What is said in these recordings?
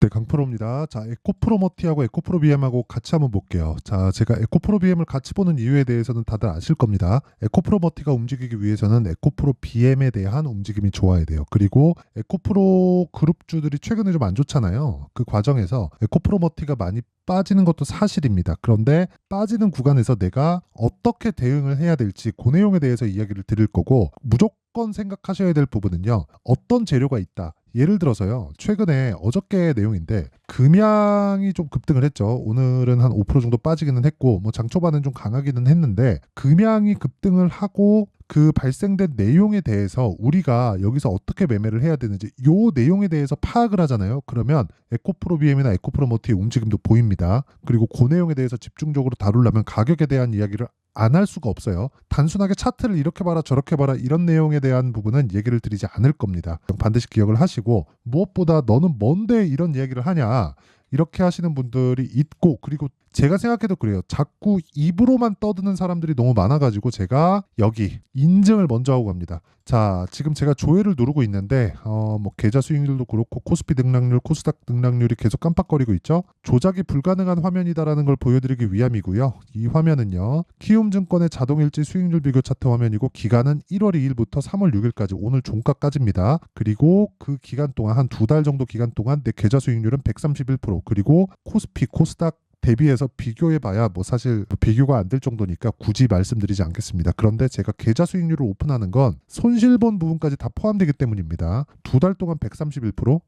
네, 강프로입니다. 자, 에코프로머티하고 에코프로비엠하고 같이 한번 볼게요. 자, 제가 에코프로비엠을 같이 보는 이유에 대해서는 다들 아실 겁니다. 에코프로머티가 움직이기 위해서는 에코프로비엠에 대한 움직임이 좋아야 돼요. 그리고 에코프로 그룹주들이 최근에 좀 안 좋잖아요. 그 과정에서 에코프로머티가 많이 빠지는 것도 사실입니다. 그런데 빠지는 구간에서 내가 어떻게 대응을 해야 될지 그 내용에 대해서 이야기를 드릴 거고, 무조건 생각하셔야 될 부분은요, 어떤 재료가 있다. 예를 들어서요, 최근에 어저께 내용인데 금양이 좀 급등을 했죠. 오늘은 한 5% 정도 빠지기는 했고, 뭐 장 초반은 좀 강하기는 했는데, 금양이 급등을 하고 그 발생된 내용에 대해서 우리가 여기서 어떻게 매매를 해야 되는지 요 내용에 대해서 파악을 하잖아요. 그러면 에코프로비엠이나 에코프로모티의 움직임도 보입니다. 그리고 그 내용에 대해서 집중적으로 다루려면 가격에 대한 이야기를 안 할 수가 없어요. 단순하게 차트를 이렇게 봐라 저렇게 봐라 이런 내용에 대한 부분은 얘기를 드리지 않을 겁니다. 반드시 기억을 하시고, 무엇보다 너는 뭔데 이런 이야기를 하냐 이렇게 하시는 분들이 있고, 그리고 제가 생각해도 그래요. 자꾸 입으로만 떠드는 사람들이 너무 많아가지고 제가 여기 인증을 먼저 하고 갑니다. 자, 지금 제가 조회를 누르고 있는데 뭐 계좌 수익률도 그렇고 코스피 등락률, 코스닥 등락률이 계속 깜빡거리고 있죠. 조작이 불가능한 화면이다라는 걸 보여드리기 위함이고요. 이 화면은요, 키움증권의 자동일지 수익률 비교 차트 화면이고, 기간은 1월 2일부터 3월 6일까지 오늘 종가까지입니다. 그리고 그 기간 동안 한 두 달 정도 기간 동안 내 계좌 수익률은 131%, 그리고 코스피, 코스닥 대비해서 비교해봐야 뭐 사실 비교가 안 될 정도니까 굳이 말씀드리지 않겠습니다. 그런데 제가 계좌 수익률을 오픈하는 건 손실본 부분까지 다 포함되기 때문입니다. 두 달 동안 131%?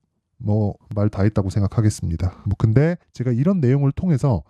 뭐 말 다 했다고 생각하겠습니다. 뭐 근데 제가 이런 내용을 통해서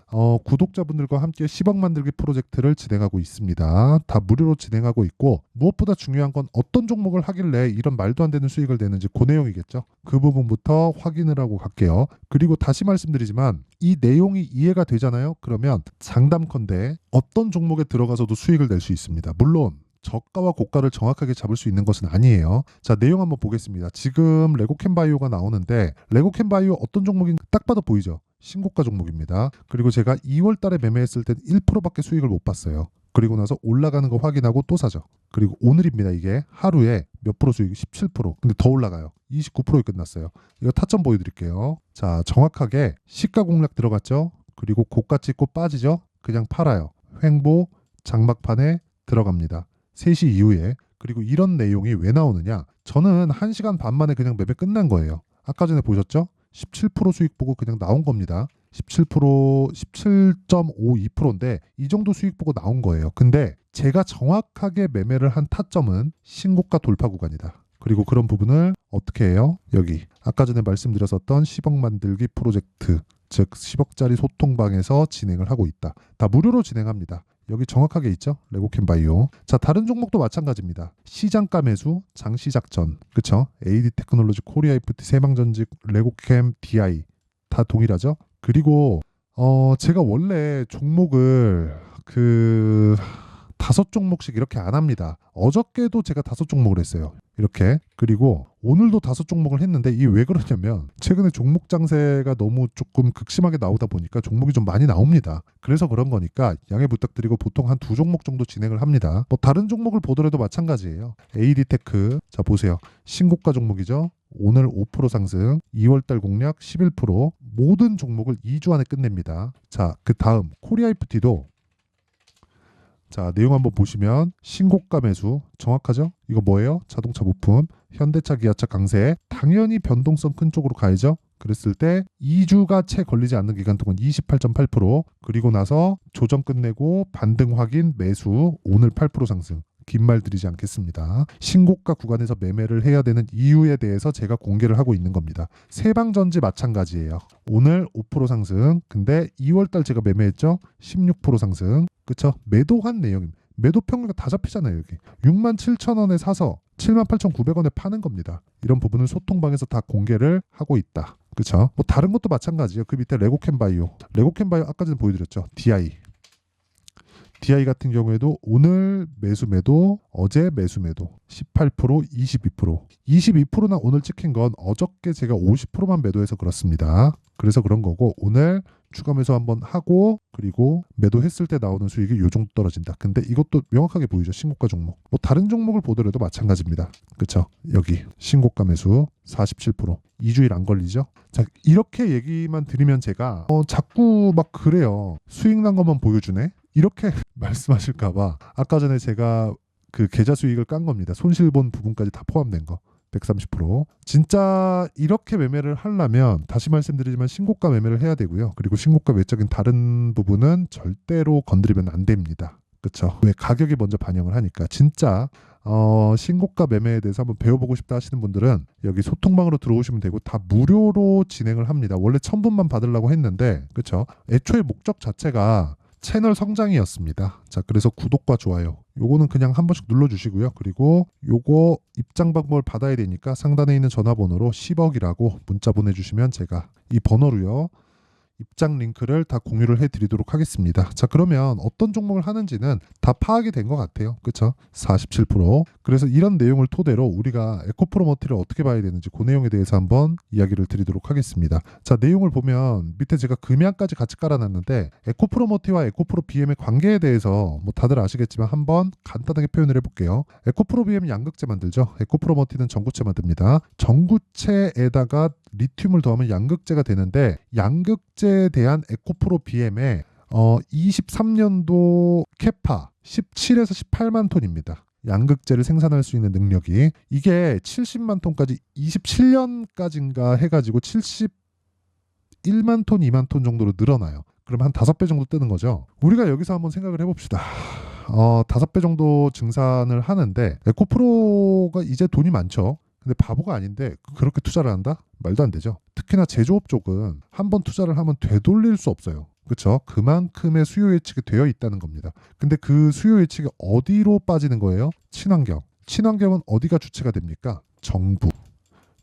구독자분들과 함께 10억 만들기 프로젝트를 진행하고 있습니다. 다 무료로 진행하고 있고, 무엇보다 중요한 건 어떤 종목을 하길래 이런 말도 안 되는 수익을 내는지 그 내용이겠죠. 그 부분부터 확인을 하고 갈게요. 그리고 다시 말씀드리지만 이 내용이 이해가 되잖아요. 그러면 장담컨대 어떤 종목에 들어가서도 수익을 낼 수 있습니다. 물론 저가와 고가를 정확하게 잡을 수 있는 것은 아니에요. 자, 내용 한번 보겠습니다. 지금 레고캔바이오가 나오는데, 레고캔바이오 어떤 종목인 딱 봐도 보이죠? 신고가 종목입니다. 그리고 제가 2월 달에 매매했을 땐 1%밖에 수익을 못 봤어요. 그리고 나서 올라가는 거 확인하고 또 사죠. 그리고 오늘입니다. 이게 하루에 몇 프로 수익? 17%. 근데 더 올라가요. 29%에 끝났어요. 이거 타점 보여드릴게요. 자, 정확하게 시가 공략 들어갔죠? 그리고 고가 찍고 빠지죠? 그냥 팔아요. 횡보 장막판에 들어갑니다. 3시 이후에. 그리고 이런 내용이 왜 나오느냐? 저는 1시간 반 만에 그냥 매매 끝난 거예요. 아까 전에 보셨죠? 17% 수익 보고 그냥 나온 겁니다. 17%, 17.52%인데 이 정도 수익 보고 나온 거예요. 근데 제가 정확하게 매매를 한 타점은 신고가 돌파 구간이다. 그리고 그런 부분을 어떻게 해요? 여기 아까 전에 말씀드렸었던 10억 만들기 프로젝트, 즉 10억짜리 소통방에서 진행을 하고 있다. 다 무료로 진행합니다. 여기 정확하게 있죠? 레고캔바이오. 자, 다른 종목도 마찬가지입니다. 시장가 매수, 장시작전, 그쵸? AD테크놀로지, 코리아IFT, 세방전직, 레고캠, DI 다 동일하죠? 그리고 제가 원래 종목을 5종목씩 이렇게 안 합니다. 어저께도 제가 5종목을 했어요. 이렇게. 그리고 오늘도 5종목을 했는데, 이게 왜 그러냐면 최근에 종목 장세가 너무 조금 극심하게 나오다 보니까 종목이 좀 많이 나옵니다. 그래서 그런 거니까 양해 부탁드리고 보통 한 2종목 정도 진행을 합니다. 뭐 다른 종목을 보더라도 마찬가지예요. AD테크, 자 보세요. 신고가 종목이죠. 오늘 5% 상승, 2월달 공략 11%, 모든 종목을 2주 안에 끝냅니다. 자, 그 다음 코리아IFT도 자, 내용 한번 보시면 신고가 매수 정확하죠? 이거 뭐예요? 자동차 부품, 현대차, 기아차 강세. 당연히 변동성 큰 쪽으로 가야죠. 그랬을 때 2주가 채 걸리지 않는 기간 동안 28.8%, 그리고 나서 조정 끝내고 반등 확인 매수, 오늘 8% 상승. 긴 말 드리지 않겠습니다. 신고가 구간에서 매매를 해야 되는 이유에 대해서 제가 공개를 하고 있는 겁니다. 세방전지 마찬가지예요. 오늘 5% 상승. 근데 2월달 제가 매매했죠? 16% 상승. 그쵸? 매도한 내용입니다. 매도 평균가 다 잡히잖아요. 여기 67,000원에 사서 78,900원에 파는 겁니다. 이런 부분을 소통방에서 다 공개를 하고 있다. 그쵸? 뭐 다른 것도 마찬가지예요. 그 밑에 레고캔바이오 아까 전에 보여드렸죠? DI 같은 경우에도 오늘 매수 매도, 어제 매수 매도 18%, 22%. 22%나 오늘 찍힌 건 어저께 제가 50%만 매도해서 그렇습니다. 그래서 그런 거고, 오늘 추가 매수 한번 하고 그리고 매도했을 때 나오는 수익이 요 정도 떨어진다. 근데 이것도 명확하게 보이죠. 신고가 종목. 뭐 다른 종목을 보더라도 마찬가지입니다. 그쵸? 여기 신고가 매수 47%. 2주일 안 걸리죠? 자, 이렇게 얘기만 드리면 제가 자꾸 막 그래요. 수익 난 것만 보여주네? 이렇게 말씀하실까봐 아까 전에 제가 그 계좌 수익을 깐 겁니다. 손실 본 부분까지 다 포함된 거. 130%. 진짜 이렇게 매매를 하려면 다시 말씀드리지만 신고가 매매를 해야 되고요. 그리고 신고가 외적인 다른 부분은 절대로 건드리면 안 됩니다. 그렇죠? 왜 가격이 먼저 반영을 하니까 진짜 신고가 매매에 대해서 한번 배워보고 싶다 하시는 분들은 여기 소통방으로 들어오시면 되고 다 무료로 진행을 합니다. 원래 1000분만 받으려고 했는데 그렇죠? 애초에 목적 자체가 채널 성장이었습니다. 자, 그래서 구독과 좋아요 요거는 그냥 한 번씩 눌러주시고요. 그리고 요거 입장 방법을 받아야 되니까 상단에 있는 전화번호로 10억이라고 문자 보내주시면 제가 이 번호로요 입장 링크를 다 공유를 해드리도록 하겠습니다. 자, 그러면 어떤 종목을 하는지는 다 파악이 된 것 같아요. 그쵸? 47%. 그래서 이런 내용을 토대로 우리가 에코프로머티를 어떻게 봐야 되는지 그 내용에 대해서 한번 이야기를 드리도록 하겠습니다. 자, 내용을 보면 밑에 제가 금양까지 같이 깔아놨는데 에코프로머티와 에코프로 BM의 관계에 대해서 뭐 다들 아시겠지만 한번 간단하게 표현을 해볼게요. 에코프로 BM 양극재 만들죠. 에코프로머티는 전구체 만듭니다. 전구체에다가 리튬을 더하면 양극재가 되는데 양극재에 대한 에코프로 BM의 23년도 캐파 17에서 18만 톤입니다. 양극재를 생산할 수 있는 능력이 이게 70만 톤까지 27년까지인가 해가지고 71만 톤, 2만 톤 정도로 늘어나요. 그럼 한 5배 정도 뜨는 거죠. 우리가 여기서 한번 생각을 해봅시다. 5배 정도 증산을 하는데 에코프로가 이제 돈이 많죠. 근데 바보가 아닌데 그렇게 투자를 한다? 말도 안 되죠. 특히나 제조업 쪽은 한번 투자를 하면 되돌릴 수 없어요. 그렇죠? 그만큼의 수요 예측이 되어 있다는 겁니다. 근데 그 수요 예측이 어디로 빠지는 거예요? 친환경. 친환경은 어디가 주체가 됩니까? 정부.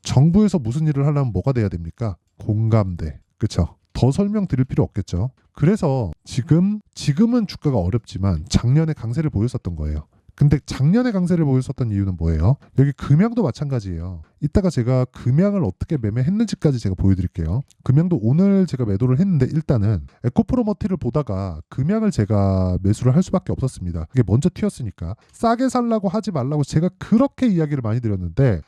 정부에서 무슨 일을 하려면 뭐가 돼야 됩니까? 공감대. 그렇죠? 더 설명드릴 필요 없겠죠. 그래서 지금은 주가가 어렵지만 작년에 강세를 보였었던 거예요. 근데 작년에 강세를 보였었던 이유는 뭐예요? 여기 금양도 마찬가지예요. 이따가 제가 금양을 어떻게 매매했는지까지 제가 보여드릴게요. 금양도 오늘 제가 매도를 했는데 일단은 에코프로머티를 보다가 금양을 제가 매수를 할 수밖에 없었습니다. 그게 먼저 튀었으니까 싸게 살라고 하지 말라고 제가 그렇게 이야기를 많이 드렸는데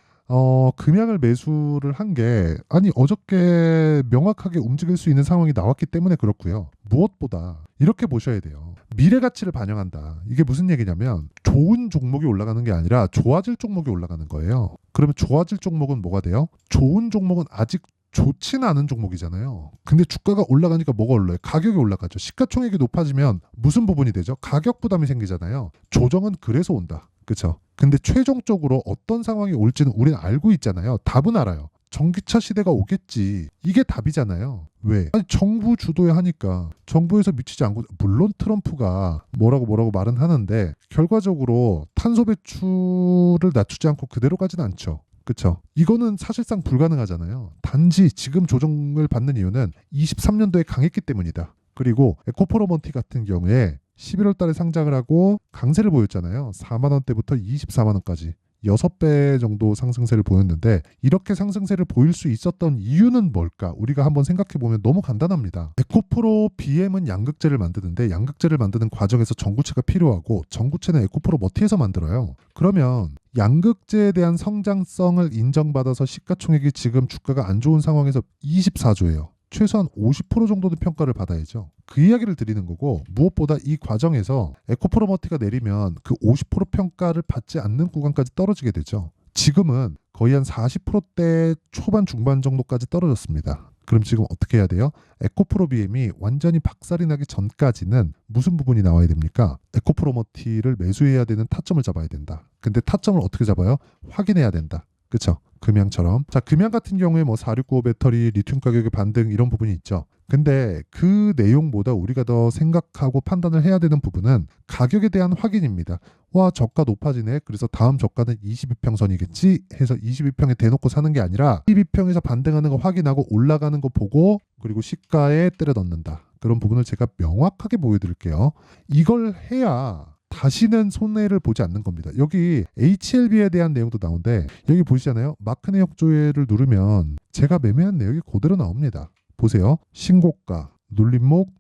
금양을 매수를 한 게 어저께 명확하게 움직일 수 있는 상황이 나왔기 때문에 그렇고요. 무엇보다 이렇게 보셔야 돼요. 미래 가치를 반영한다. 이게 무슨 얘기냐면 좋은 종목이 올라가는 게 아니라 좋아질 종목이 올라가는 거예요. 그러면 좋아질 종목은 뭐가 돼요? 좋은 종목은 아직 좋지는 않은 종목이잖아요. 근데 주가가 올라가니까 뭐가 올라요? 가격이 올라가죠. 시가총액이 높아지면 무슨 부분이 되죠? 가격 부담이 생기잖아요. 조정은 그래서 온다. 그렇죠? 근데 최종적으로 어떤 상황이 올지는 우리는 알고 있잖아요. 답은 알아요. 전기차 시대가 오겠지. 이게 답이잖아요. 왜? 정부 주도에 하니까 정부에서 미치지 않고 물론 트럼프가 뭐라고 말은 하는데 결과적으로 탄소 배출을 낮추지 않고 그대로 가진 않죠. 그렇죠? 이거는 사실상 불가능하잖아요. 단지 지금 조정을 받는 이유는 23년도에 강했기 때문이다. 그리고 에코프로먼티 같은 경우에 11월 달에 상장을 하고 강세를 보였잖아요. 4만 원대부터 24만 원까지 6배 정도 상승세를 보였는데 이렇게 상승세를 보일 수 있었던 이유는 뭘까? 우리가 한번 생각해 보면 너무 간단합니다. 에코프로 BM은 양극재를 만드는데 양극재를 만드는 과정에서 전구체가 필요하고 전구체는 에코프로 머티에서 만들어요. 그러면 양극재에 대한 성장성을 인정받아서 시가총액이 지금 주가가 안 좋은 상황에서 24조예요. 최소한 50% 정도는 평가를 받아야죠. 그 이야기를 드리는 거고 무엇보다 이 과정에서 에코프로머티가 내리면 그 50% 평가를 받지 않는 구간까지 떨어지게 되죠. 지금은 거의 한 40%대 초반 중반 정도까지 떨어졌습니다. 그럼 지금 어떻게 해야 돼요? 에코프로 BM이 완전히 박살이 나기 전까지는 무슨 부분이 나와야 됩니까? 에코프로머티를 매수해야 되는 타점을 잡아야 된다. 근데 타점을 어떻게 잡아요? 확인해야 된다. 그렇죠? 금양처럼. 자, 금양 같은 경우에 뭐 4695 배터리, 리튬 가격의 반등 이런 부분이 있죠. 근데 그 내용보다 우리가 더 생각하고 판단을 해야 되는 부분은 가격에 대한 확인입니다. 와, 저가 높아지네. 그래서 다음 저가는 22평선이겠지 해서 22평에 대놓고 사는 게 아니라 22평에서 반등하는 거 확인하고 올라가는 거 보고 그리고 시가에 때려 넣는다. 그런 부분을 제가 명확하게 보여드릴게요. 이걸 해야 다시는 손해를 보지 않는 겁니다. 여기 HLB에 대한 내용도 나오는데 여기 보시잖아요. 마크네 역조회를 누르면 제가 매매한 내용이 그대로 나옵니다. 보세요. 신고가, 눌림목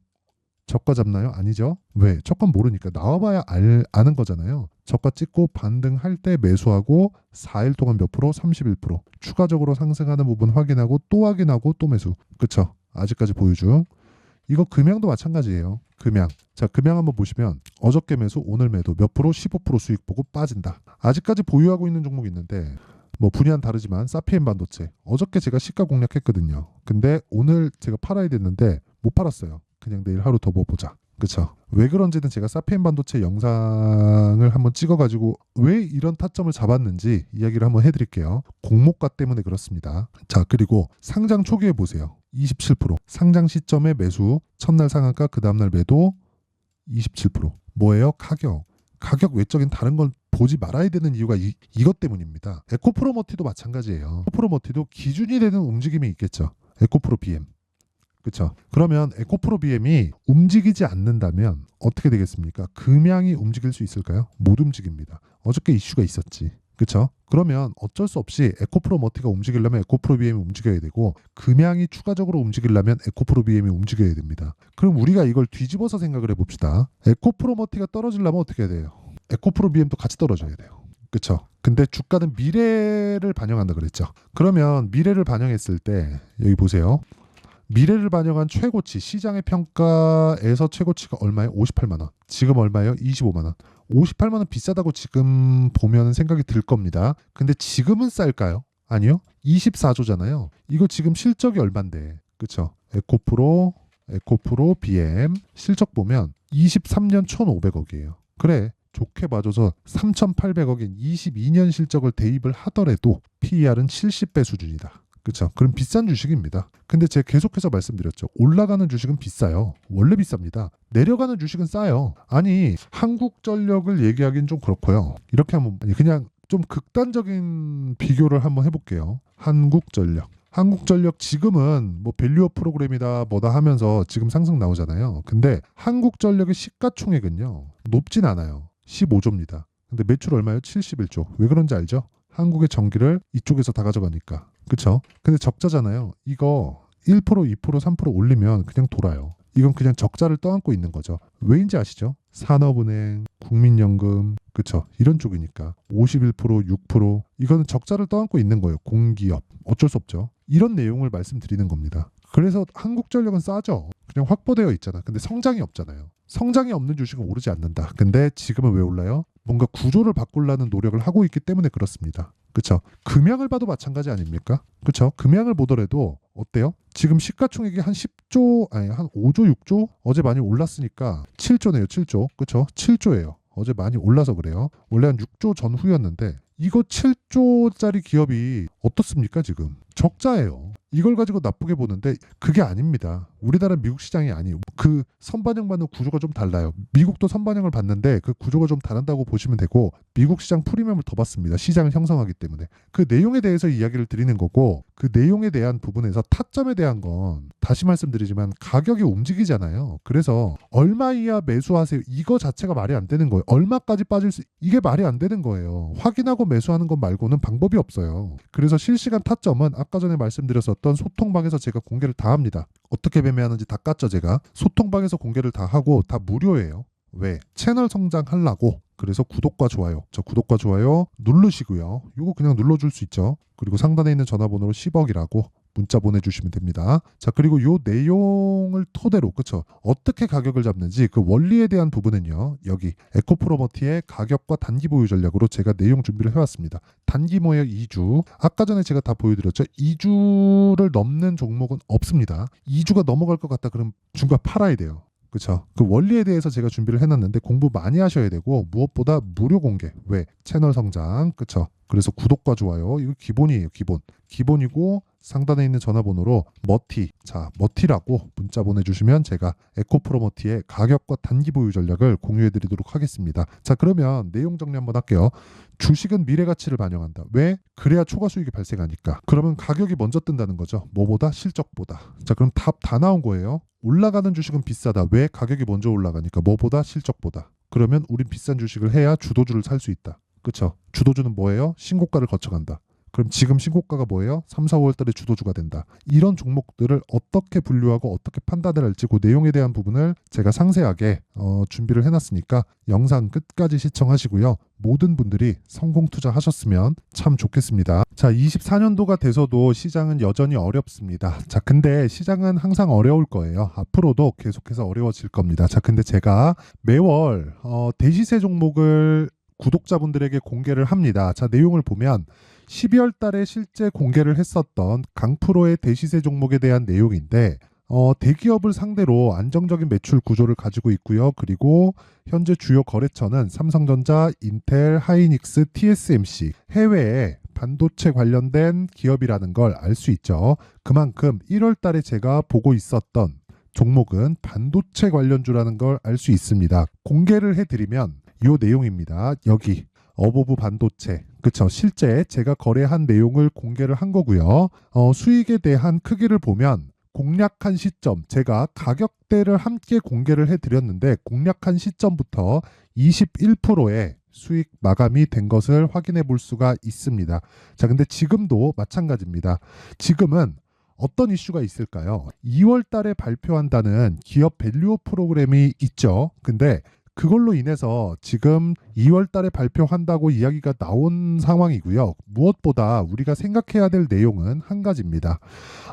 저가 잡나요? 아니죠. 왜? 저가 모르니까. 나와봐야 아는 거잖아요. 저가 찍고 반등할 때 매수하고 4일 동안 몇 프로? 31%. 추가적으로 상승하는 부분 확인하고 또 확인하고 또 매수. 그쵸? 아직까지 보유 중. 이거 금양도 마찬가지예요. 금양. 자, 금양 한번 보시면 어저께 매수 오늘 매도 몇 프로? 15% 수익 보고 빠진다. 아직까지 보유하고 있는 종목이 있는데 뭐 분야는 다르지만 사피엔 반도체. 어저께 제가 시가 공략했거든요. 근데 오늘 제가 팔아야 됐는데 못 팔았어요. 그냥 내일 하루 더 보자. 그쵸? 왜 그런지는 제가 사피엔 반도체 영상을 한번 찍어가지고 왜 이런 타점을 잡았는지 이야기를 한번 해드릴게요. 공모가 때문에 그렇습니다. 자, 그리고 상장 초기에 보세요. 27%. 상장 시점에 매수, 첫날 상한가, 그 다음날 매도 27%. 뭐예요? 가격. 가격 외적인 다른 건 보지 말아야 되는 이유가 이것 때문입니다. 에코프로머티도 마찬가지예요. 에코프로머티도 기준이 되는 움직임이 있겠죠. 에코프로 BM. 그렇죠. 그러면 에코프로 BM이 움직이지 않는다면 어떻게 되겠습니까? 금양이 움직일 수 있을까요? 못 움직입니다. 어저께 이슈가 있었지. 그렇죠? 그러면 어쩔 수 없이 에코프로머티가 움직이려면 에코프로 BM이 움직여야 되고 금양이 추가적으로 움직이려면 에코프로 BM이 움직여야 됩니다. 그럼 우리가 이걸 뒤집어서 생각을 해봅시다. 에코프로머티가 떨어지려면 어떻게 해야 돼요? 에코프로 BM도 같이 떨어져야 돼요. 그렇죠? 근데 주가는 미래를 반영한다 그랬죠. 그러면 미래를 반영했을 때 여기 보세요. 미래를 반영한 최고치, 시장의 평가에서 최고치가 얼마예요? 58만 원. 지금 얼마예요? 25만 원. 58만 원 비싸다고 지금 보면 생각이 들 겁니다. 근데 지금은 쌀까요? 아니요. 24조잖아요. 이거 지금 실적이 얼만데. 그쵸? 에코프로 BM 실적 보면 23년 1,500억이에요. 그래. 좋게 봐줘서 3,800억인 22년 실적을 대입을 하더라도 PER은 70배 수준이다. 그렇죠. 그럼 비싼 주식입니다. 근데 제가 계속해서 말씀드렸죠. 올라가는 주식은 비싸요. 원래 비쌉니다. 내려가는 주식은 싸요. 아니 한국전력을 얘기하기는 좀 그렇고요. 이렇게 하면 그냥 좀 극단적인 비교를 한번 해볼게요. 한국전력 지금은 뭐 밸류업 프로그램이다 뭐다 하면서 지금 상승 나오잖아요. 근데 한국전력의 시가총액은요 높진 않아요. 15조입니다. 근데 매출 얼마예요? 71조. 왜 그런지 알죠? 한국의 전기를 이쪽에서 다 가져가니까. 그쵸? 근데 적자잖아요. 이거 1%, 2%, 3% 올리면 그냥 돌아요. 이건 그냥 적자를 떠안고 있는 거죠. 왜인지 아시죠? 산업은행, 국민연금, 그쵸? 이런 쪽이니까 51%, 6% 이거는 적자를 떠안고 있는 거예요. 공기업. 어쩔 수 없죠. 이런 내용을 말씀드리는 겁니다. 그래서 한국전력은 싸죠. 그냥 확보되어 있잖아. 근데 성장이 없잖아요. 성장이 없는 주식은 오르지 않는다. 근데 지금은 왜 올라요? 뭔가 구조를 바꾸려는 노력을 하고 있기 때문에 그렇습니다. 그쵸? 금양을 봐도 마찬가지 아닙니까? 그쵸? 금양을 보더라도 어때요? 지금 시가총액이 한 10조, 아니 한 5조, 6조? 어제 많이 올랐으니까 7조네요, 7조. 그쵸? 7조예요. 어제 많이 올라서 그래요. 원래 한 6조 전후였는데 이거 7조짜리 기업이 어떻습니까 지금? 적자예요. 이걸 가지고 나쁘게 보는데 그게 아닙니다. 우리나라 미국 시장이 아니에요. 그 선반영받는 구조가 좀 달라요. 미국도 선반영을 받는데 그 구조가 좀 다른다고 보시면 되고 미국 시장 프리미엄을 더 받습니다. 시장을 형성하기 때문에. 그 내용에 대해서 이야기를 드리는 거고 그 내용에 대한 부분에서 타점에 대한 건 다시 말씀드리지만 가격이 움직이잖아요. 그래서 얼마 이하 매수하세요. 이거 자체가 말이 안 되는 거예요. 얼마까지 빠질 수 이게 말이 안 되는 거예요. 확인하고 매수하는 것 말고는 방법이 없어요. 그래서 실시간 타점은 아까 전에 말씀드렸었던 소통방에서 제가 공개를 다 합니다. 어떻게 매매하는지 다 깠죠 제가. 소통방에서 공개를 다 하고 다 무료예요. 왜? 채널 성장하려고. 그래서 구독과 좋아요. 저 구독과 좋아요 누르시고요. 이거 그냥 눌러줄 수 있죠. 그리고 상단에 있는 전화번호로 10억이라고 문자 보내주시면 됩니다. 자, 그리고 요 내용을 토대로 그쵸? 어떻게 가격을 잡는지 그 원리에 대한 부분은요. 여기 에코프로머티의 가격과 단기 보유 전략으로 제가 내용 준비를 해왔습니다. 단기 모여 2주. 아까 전에 제가 다 보여드렸죠. 2주를 넘는 종목은 없습니다. 2주가 넘어갈 것 같다 그럼 중간 팔아야 돼요. 그쵸? 그 원리에 대해서 제가 준비를 해놨는데 공부 많이 하셔야 되고 무엇보다 무료 공개. 왜? 채널 성장. 그쵸? 그래서 구독과 좋아요. 이거 기본이에요. 기본이고 상단에 있는 전화번호로 머티. 자, 머티라고 문자 보내주시면 제가 에코프로머티의 가격과 단기 보유 전략을 공유해드리도록 하겠습니다. 자, 그러면 내용 정리 한번 할게요. 주식은 미래 가치를 반영한다. 왜? 그래야 초과 수익이 발생하니까. 그러면 가격이 먼저 뜬다는 거죠. 뭐보다? 실적보다. 자, 그럼 답 다 나온 거예요. 올라가는 주식은 비싸다. 왜? 가격이 먼저 올라가니까. 뭐보다? 실적보다. 그러면 우린 비싼 주식을 해야 주도주를 살 수 있다. 그쵸? 주도주는 뭐예요? 신고가를 거쳐간다. 그럼 지금 신고가가 뭐예요? 3, 4월 달에 주도주가 된다. 이런 종목들을 어떻게 분류하고 어떻게 판단을 할지 그 내용에 대한 부분을 제가 상세하게 준비를 해놨으니까 영상 끝까지 시청하시고요. 모든 분들이 성공 투자하셨으면 참 좋겠습니다. 자, 24년도가 돼서도 시장은 여전히 어렵습니다. 자, 근데 시장은 항상 어려울 거예요. 앞으로도 계속해서 어려워질 겁니다. 자, 근데 제가 매월 대시세 종목을 구독자분들에게 공개를 합니다. 자, 내용을 보면 12월 달에 실제 공개를 했었던 강프로의 대시세 종목에 대한 내용인데 대기업을 상대로 안정적인 매출 구조를 가지고 있고요. 그리고 현재 주요 거래처는 삼성전자, 인텔, 하이닉스, TSMC, 해외에 반도체 관련된 기업이라는 걸 알 수 있죠. 그만큼 1월 달에 제가 보고 있었던 종목은 반도체 관련주라는 걸 알 수 있습니다. 공개를 해드리면 이 내용입니다. 여기 어보브 반도체, 그쵸? 실제 제가 거래한 내용을 공개를 한 거고요. 수익에 대한 크기를 보면 공략한 시점, 제가 가격대를 함께 공개를 해드렸는데 공략한 시점부터 21%의 수익 마감이 된 것을 확인해 볼 수가 있습니다. 자, 근데 지금도 마찬가지입니다. 지금은 어떤 이슈가 있을까요? 2월 달에 발표한다는 기업 밸류업 프로그램이 있죠. 근데 그걸로 인해서 지금 2월 달에 발표한다고 이야기가 나온 상황이고요. 무엇보다 우리가 생각해야 될 내용은 한 가지입니다.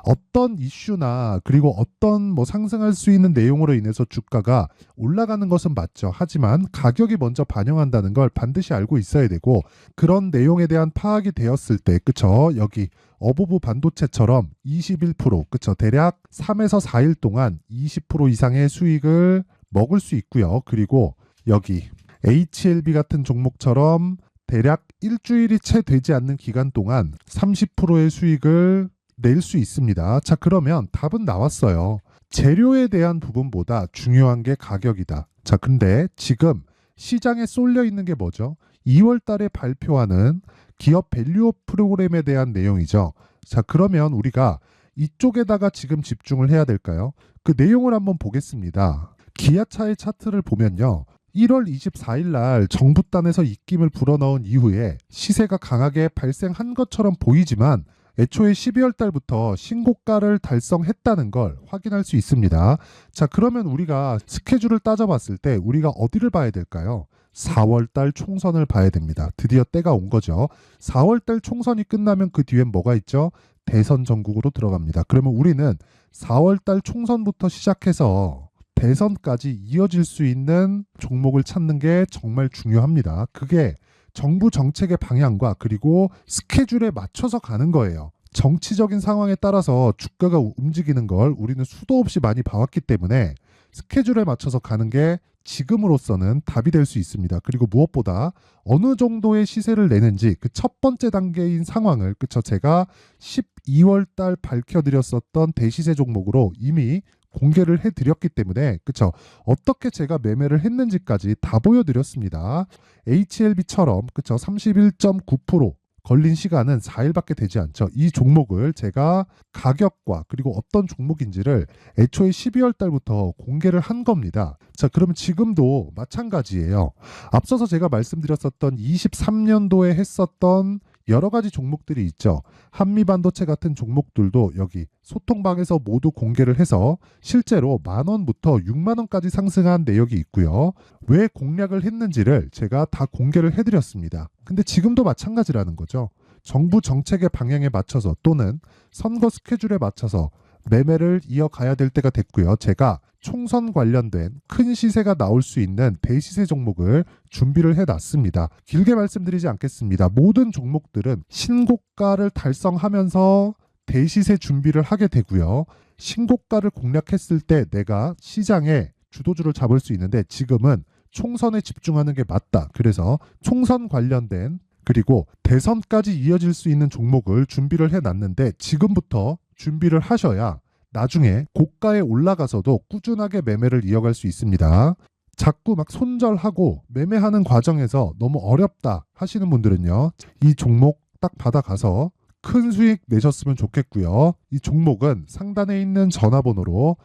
어떤 이슈나 그리고 어떤 상승할 수 있는 내용으로 인해서 주가가 올라가는 것은 맞죠. 하지만 가격이 먼저 반영한다는 걸 반드시 알고 있어야 되고, 그런 내용에 대한 파악이 되었을 때, 그쵸? 여기 어보브 반도체처럼 21%, 그쵸? 대략 3에서 4일 동안 20% 이상의 수익을 먹을 수 있고요. 그리고 여기 HLB 같은 종목처럼 대략 일주일이 채 되지 않는 기간 동안 30%의 수익을 낼 수 있습니다. 자, 그러면 답은 나왔어요. 재료에 대한 부분보다 중요한 게 가격이다. 자, 근데 지금 시장에 쏠려 있는 게 뭐죠? 2월 달에 발표하는 기업 밸류업 프로그램에 대한 내용이죠. 자, 그러면 우리가 이쪽에다가 지금 집중을 해야 될까요? 그 내용을 한번 보겠습니다. 기아차의 차트를 보면요. 1월 24일 날 정부단에서 입김을 불어넣은 이후에 시세가 강하게 발생한 것처럼 보이지만 애초에 12월 달부터 신고가를 달성했다는 걸 확인할 수 있습니다. 자, 그러면 우리가 스케줄을 따져봤을 때 우리가 어디를 봐야 될까요? 4월 달 총선을 봐야 됩니다. 드디어 때가 온 거죠. 4월 달 총선이 끝나면 그 뒤엔 뭐가 있죠? 대선 전국으로 들어갑니다. 그러면 우리는 4월 달 총선부터 시작해서 대선까지 이어질 수 있는 종목을 찾는 게 정말 중요합니다. 그게 정부 정책의 방향과 그리고 스케줄에 맞춰서 가는 거예요. 정치적인 상황에 따라서 주가가 움직이는 걸 우리는 수도 없이 많이 봐왔기 때문에 스케줄에 맞춰서 가는 게 지금으로서는 답이 될 수 있습니다. 그리고 무엇보다 어느 정도의 시세를 내는지 그 첫 번째 단계인 상황을, 그쵸? 제가 12월 달 밝혀드렸었던 대시세 종목으로 이미 공개를 해드렸기 때문에, 그쵸? 어떻게 제가 매매를 했는지까지 다 보여드렸습니다. HLB처럼, 그쵸? 31.9% 걸린 시간은 4일밖에 되지 않죠. 이 종목을 제가 가격과 그리고 어떤 종목인지를 애초에 12월 달부터 공개를 한 겁니다. 자, 그러면 지금도 마찬가지예요. 앞서서 제가 말씀드렸었던 23년도에 했었던 여러 가지 종목들이 있죠. 한미반도체 같은 종목들도 여기 소통방에서 모두 공개를 해서 실제로 10,000원부터 60,000원까지 상승한 내역이 있고요. 왜 공략을 했는지를 제가 다 공개를 해드렸습니다. 근데 지금도 마찬가지라는 거죠. 정부 정책의 방향에 맞춰서 또는 선거 스케줄에 맞춰서 매매를 이어가야 될 때가 됐고요. 제가 총선 관련된 큰 시세가 나올 수 있는 대시세 종목을 준비를 해놨습니다. 길게 말씀드리지 않겠습니다. 모든 종목들은 신고가를 달성하면서 대시세 준비를 하게 되고요. 신고가를 공략했을 때 내가 시장에 주도주를 잡을 수 있는데 지금은 총선에 집중하는 게 맞다. 그래서 총선 관련된 그리고 대선까지 이어질 수 있는 종목을 준비를 해놨는데 지금부터 준비를 하셔야 나중에 고가에 올라가서도 꾸준하게 매매를 이어갈 수 있습니다. 자꾸 막 손절하고 매매하는 과정에서 너무 어렵다 하시는 분들은요. 이 종목 딱 받아가서 큰 수익 내셨으면 좋겠고요. 이 종목은 상단에 있는 전화번호로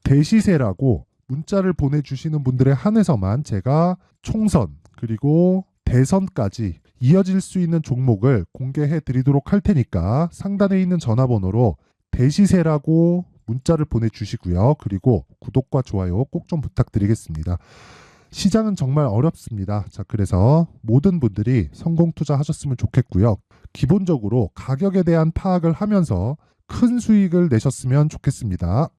대시세라고 문자를 보내주시는 분들에 한해서만 제가 총선 그리고 대선까지 이어질 수 있는 종목을 공개해 드리도록 할 테니까 상단에 있는 전화번호로 대시세라고 문자를 보내주시고요. 그리고 구독과 좋아요 꼭 좀 부탁드리겠습니다. 시장은 정말 어렵습니다. 자, 그래서 모든 분들이 성공 투자하셨으면 좋겠고요. 기본적으로 가격에 대한 파악을 하면서 큰 수익을 내셨으면 좋겠습니다.